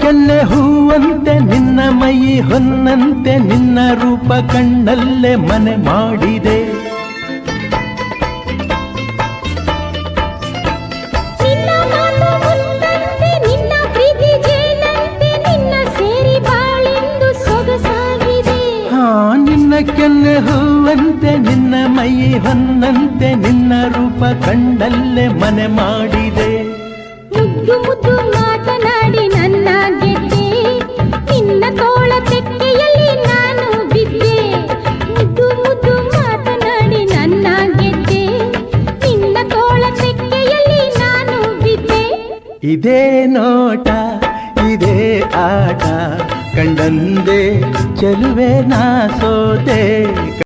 ಕೆನ್ನೆ ಹೂವಂತೆ ನಿನ್ನ ಮೈ ಹೊನ್ನಂತೆ ನಿನ್ನ ರೂಪ ಕಣ್ಣಲ್ಲೇ ಮನೆ ಮಾಡಿದೆ. ನಿನ್ನ ಮಾತು ಮುತ್ತಂತೆ ನಿನ್ನ ಪ್ರೀತಿ ಜೇನಂತೆ ನಿನ್ನ ಸೇರಿ ಬಾಳೆಂದು ಸೊಗಸಾಗಿದೆ. ನಿನ್ನ ಕೆನ್ನೆ ಹೂವಂತೆ ನಿನ್ನ ಮೈ ಹೊನ್ನಂತೆ ನಿನ್ನ ರೂಪ ಕಣ್ಣಲ್ಲೇ ಮನೆ ಮಾಡಿದೆ. ಮುದ್ದು ಮುದ್ದು ಮಾತನಾಡಿ ನನ್ನ ಗೆದ್ದೆ, ನಿನ್ನ ತೋಳ ತೆಕ್ಕೆಯಲ್ಲಿ ನಾನು ಬಿದ್ದೆ. ಮುದ್ದು ಮುದ್ದು ಮಾತನಾಡಿ ನನ್ನ ಗೆದ್ದೆ, ನಿನ್ನ ತೋಳ ತೆಕ್ಕೆಯಲ್ಲಿ ನಾನು ಬಿದ್ದೆ. ಇದೇ ನೋಟ ಇದೇ ಆಟ ಕಂಡಂದೆ ಚೆಲುವೆ ನಾ ಸೋತೆ.